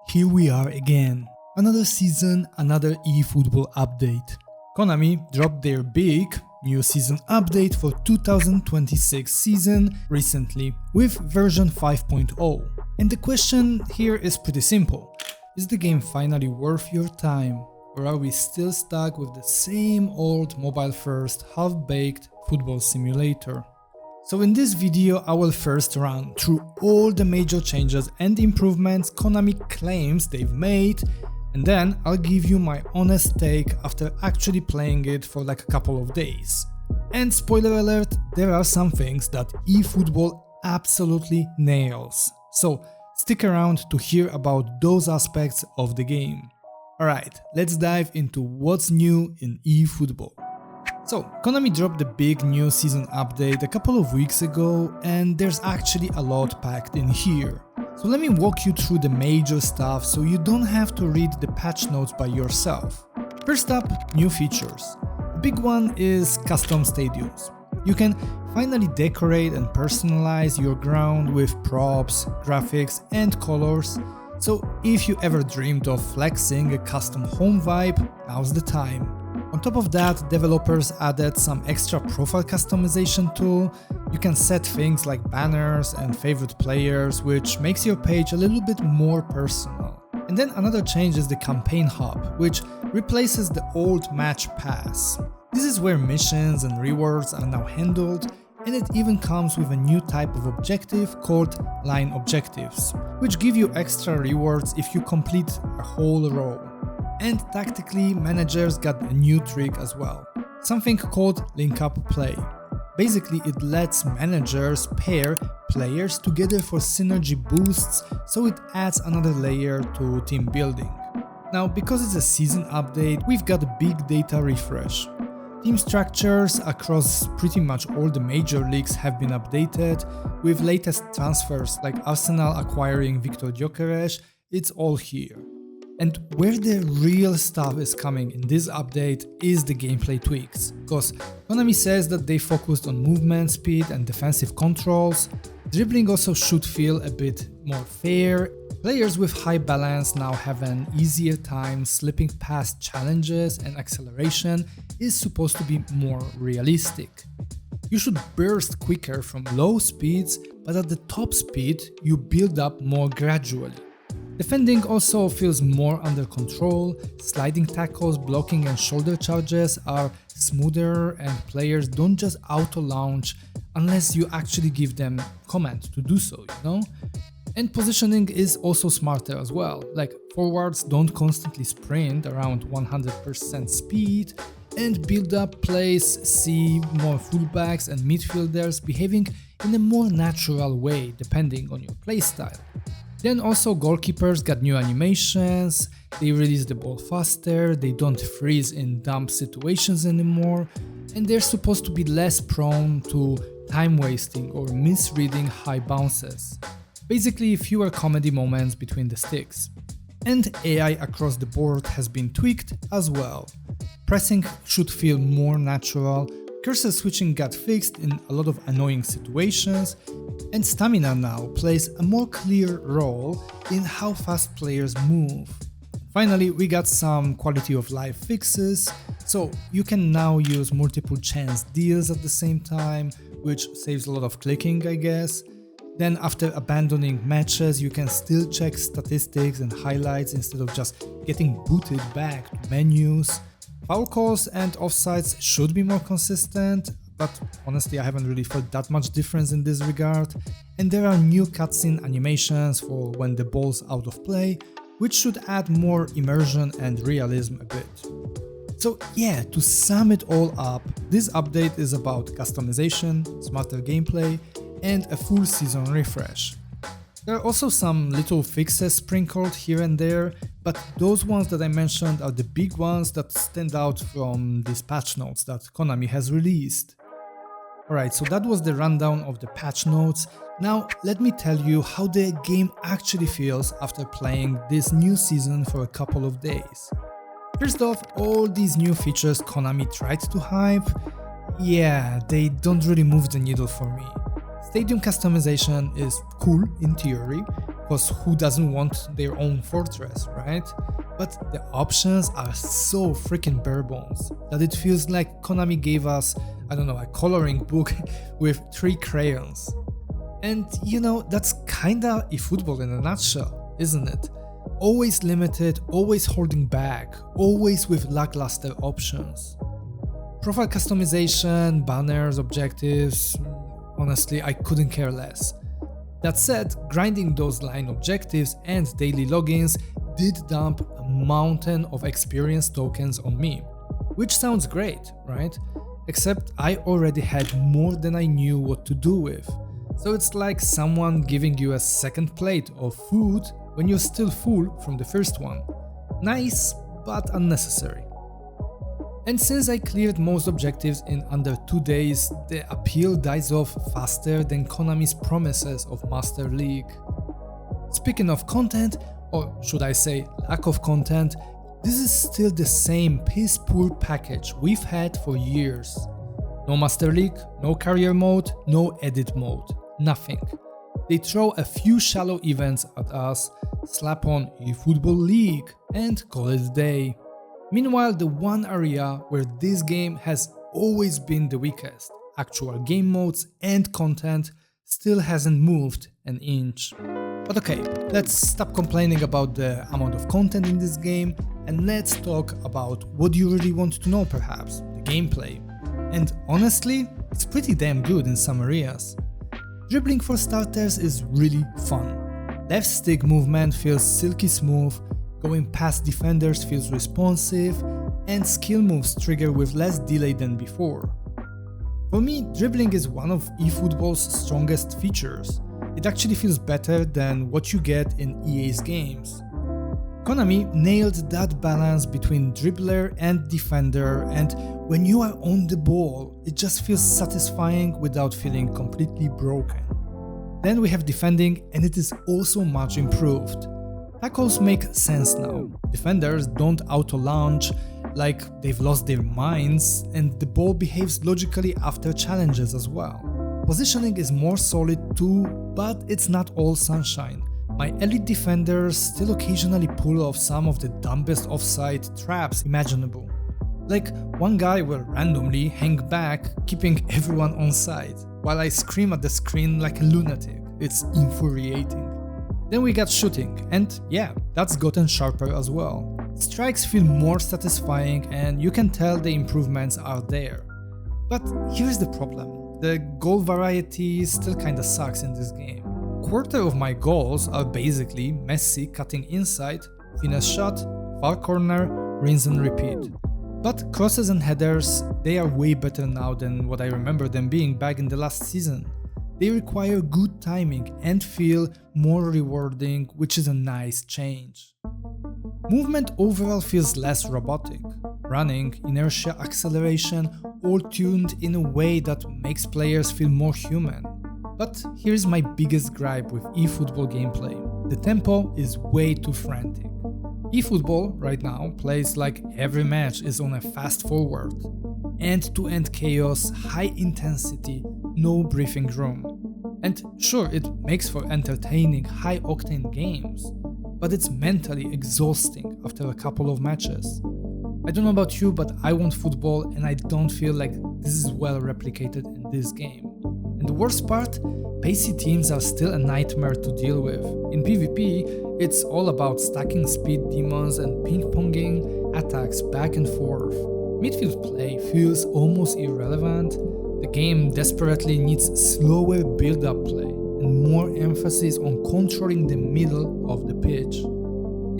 Here we are again. Another season, another eFootball update. Konami dropped their big new season update for 2026 season recently with version 5.0. And the question here is pretty simple. Is the game finally worth your time? Or are we still stuck with the same old mobile-first, half-baked football simulator? So in this video I will first run through all the major changes and improvements Konami claims they've made, and then I'll give you my honest take after actually playing it for like a couple of days. And spoiler alert, there are some things that eFootball absolutely nails. So stick around to hear about those aspects of the game. Alright, let's dive into what's new in eFootball. So, Konami dropped the big new season update a couple of weeks ago, and there's actually a lot packed in here. So let me walk you through the major stuff so you don't have to read the patch notes by yourself. First up, new features. The big one is custom stadiums. You can finally decorate and personalize your ground with props, graphics and colors. So if you ever dreamed of flexing a custom home vibe, now's the time. On top of that, developers added some extra profile customization tool. You can set things like banners and favorite players, which makes your page a little bit more personal. And then another change is the campaign hub, which replaces the old match pass. This is where missions and rewards are now handled, and it even comes with a new type of objective called line objectives, which give you extra rewards if you complete a whole row. And tactically, managers got a new trick as well, something called link up play. Basically, it lets managers pair players together for synergy boosts, so it adds another layer to team building. Now, because it's a season update, we've got a big data refresh. Team structures across pretty much all the major leagues have been updated, with latest transfers like Arsenal acquiring Viktor Gyökeres. It's all here. And where the real stuff is coming in this update is the gameplay tweaks, because Konami says that they focused on movement speed and defensive controls. Dribbling also should feel a bit more fair. Players with high balance now have an easier time slipping past challenges, and acceleration is supposed to be more realistic. You should burst quicker from low speeds, but at the top speed you build up more gradually. Defending also feels more under control, sliding tackles, blocking and shoulder charges are smoother, and players don't just auto-launch unless you actually give them command to do so, you know? And positioning is also smarter as well, like forwards don't constantly sprint around 100% speed, and build-up plays see more fullbacks and midfielders behaving in a more natural way depending on your playstyle. Then also goalkeepers got new animations, they release the ball faster, they don't freeze in dumb situations anymore, and they're supposed to be less prone to time wasting or misreading high bounces. Basically fewer comedy moments between the sticks. And AI across the board has been tweaked as well. Pressing should feel more natural, cursor switching got fixed in a lot of annoying situations, and stamina now plays a more clear role in how fast players move. Finally, we got some quality of life fixes, so you can now use multiple chance deals at the same time, which saves a lot of clicking, I guess. Then after abandoning matches, you can still check statistics and highlights instead of just getting booted back to menus. Foul calls and offsides should be more consistent, but honestly I haven't really felt that much difference in this regard. And there are new cutscene animations for when the ball's out of play, which should add more immersion and realism a bit. So yeah, to sum it all up, this update is about customization, smarter gameplay, and a full season refresh. There are also some little fixes sprinkled here and there, but those ones that I mentioned are the big ones that stand out from these patch notes that Konami has released. Alright, so that was the rundown of the patch notes. Now let me tell you how the game actually feels after playing this new season for a couple of days. First off, all these new features Konami tried to hype, yeah, they don't really move the needle for me. Stadium customization is cool in theory, Because who doesn't want their own fortress, right? But the options are so freaking bare bones that it feels like Konami gave us, I don't know, a coloring book with 3 crayons. And you know, that's kinda eFootball in a nutshell, isn't it? Always limited, always holding back, always with lackluster options. Profile customization, banners, objectives, honestly, I couldn't care less. That said, grinding those line objectives and daily logins did dump a mountain of experience tokens on me, which sounds great, right? Except I already had more than I knew what to do with. So it's like someone giving you a second plate of food when you're still full from the first one. Nice, but unnecessary. And since I cleared most objectives in under 2 days, the appeal dies off faster than Konami's promises of Master League. Speaking of content, or should I say lack of content, this is still the same piss-poor package we've had for years. No Master League, no career mode, no edit mode, nothing. They throw a few shallow events at us, slap on eFootball League, and call it a day. Meanwhile, the one area where this game has always been the weakest, actual game modes and content, still hasn't moved an inch. But okay, let's stop complaining about the amount of content in this game and let's talk about what you really want to know perhaps, the gameplay. And honestly, it's pretty damn good in some areas. Dribbling for starters is really fun. Left stick movement feels silky smooth, going past defenders feels responsive, and skill moves trigger with less delay than before. For me, dribbling is one of eFootball's strongest features. It actually feels better than what you get in EA's games. Konami nailed that balance between dribbler and defender, and when you are on the ball, it just feels satisfying without feeling completely broken. Then we have defending, and it is also much improved. Tackles make sense now. Defenders don't auto-launch like they've lost their minds, and the ball behaves logically after challenges as well. Positioning is more solid too, but it's not all sunshine. My elite defenders still occasionally pull off some of the dumbest offside traps imaginable. Like, one guy will randomly hang back, keeping everyone onside, while I scream at the screen like a lunatic. It's infuriating. Then we got shooting, and yeah, that's gotten sharper as well. Strikes feel more satisfying and you can tell the improvements are there. But here's the problem, the goal variety still kinda sucks in this game. Quarter of my goals are basically Messi cutting inside, finesse shot, far corner, rinse and repeat. But crosses and headers, they are way better now than what I remember them being back in the last season. They require good timing and feel more rewarding, which is a nice change. Movement overall feels less robotic. Running, inertia, acceleration, all tuned in a way that makes players feel more human. But here's my biggest gripe with eFootball gameplay. The tempo is way too frantic. eFootball right now plays like every match is on a fast forward. End-to-end chaos, high intensity, no breathing room. And sure, it makes for entertaining, high-octane games, but it's mentally exhausting after a couple of matches. I don't know about you, but I want football and I don't feel like this is well replicated in this game. And the worst part, pacey teams are still a nightmare to deal with. In PvP, it's all about stacking speed demons and ping-ponging attacks back and forth. Midfield play feels almost irrelevant. The game desperately needs slower build-up play and more emphasis on controlling the middle of the pitch.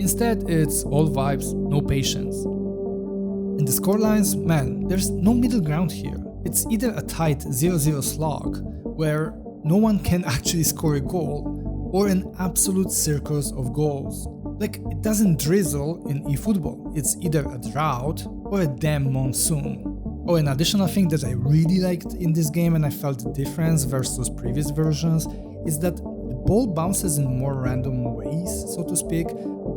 Instead, it's all vibes, no patience. In the scorelines, man, there's no middle ground here. It's either a tight 0-0 slog, where no one can actually score a goal, or an absolute circus of goals. Like, it doesn't drizzle in eFootball, it's either a drought or a damn monsoon. Oh, an additional thing that I really liked in this game and I felt the difference versus previous versions is that the ball bounces in more random ways, so to speak.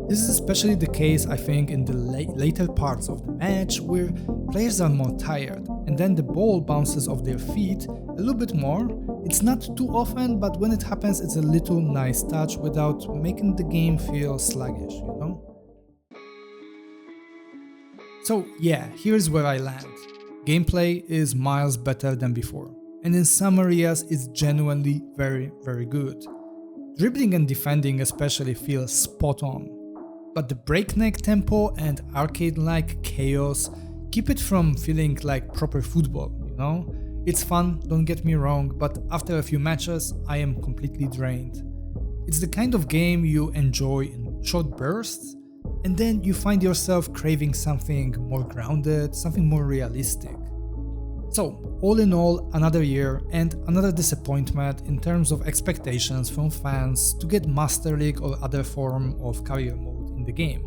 This is especially the case, I think, in the later parts of the match where players are more tired and then the ball bounces off their feet a little bit more It's not too often, but when it happens, it's a little nice touch without making the game feel sluggish, you know? So yeah, here's where I land. Gameplay is miles better than before, and in some areas it's genuinely very good. Dribbling and defending especially feel spot on, but the breakneck tempo and arcade-like chaos keep it from feeling like proper football, you know? It's fun, don't get me wrong, but after a few matches I am completely drained. It's the kind of game you enjoy in short bursts, and then you find yourself craving something more grounded, something more realistic. So, all in all, another year and another disappointment in terms of expectations from fans to get Master League or other form of career mode in the game.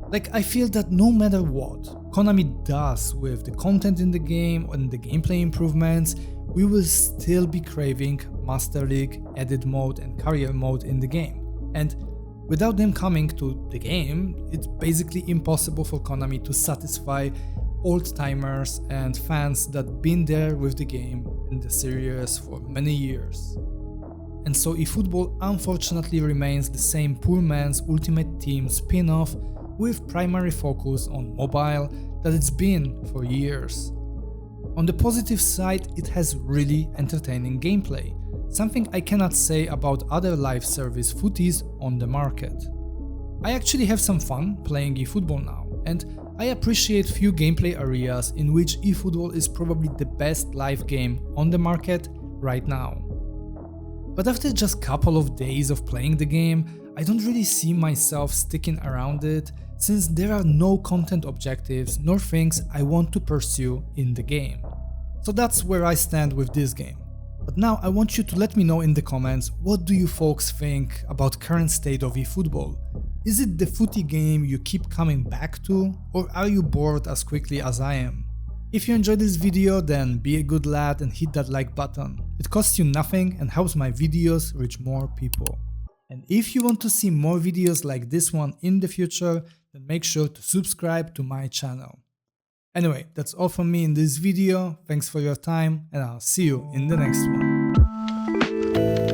Like, I feel that no matter what Konami does with the content in the game and the gameplay improvements, we will still be craving Master League, Edit mode and career mode in the game. And without them coming to the game, it's basically impossible for Konami to satisfy old-timers and fans that been there with the game in the series for many years. And so eFootball unfortunately remains the same poor man's Ultimate Team spin-off with primary focus on mobile that it's been for years. On the positive side, it has really entertaining gameplay, something I cannot say about other live service footies on the market. I actually have some fun playing eFootball now, and I appreciate few gameplay areas in which eFootball is probably the best live game on the market right now. But after just couple of days of playing the game, I don't really see myself sticking around it, since there are no content objectives nor things I want to pursue in the game. So that's where I stand with this game. But now I want you to let me know in the comments, what do you folks think about current state of eFootball? Is it the footy game you keep coming back to, or are you bored as quickly as I am? If you enjoyed this video, then be a good lad and hit that like button. It costs you nothing and helps my videos reach more people. And if you want to see more videos like this one in the future, then make sure to subscribe to my channel. Anyway, that's all from me in this video, thanks for your time and I'll see you in the next one.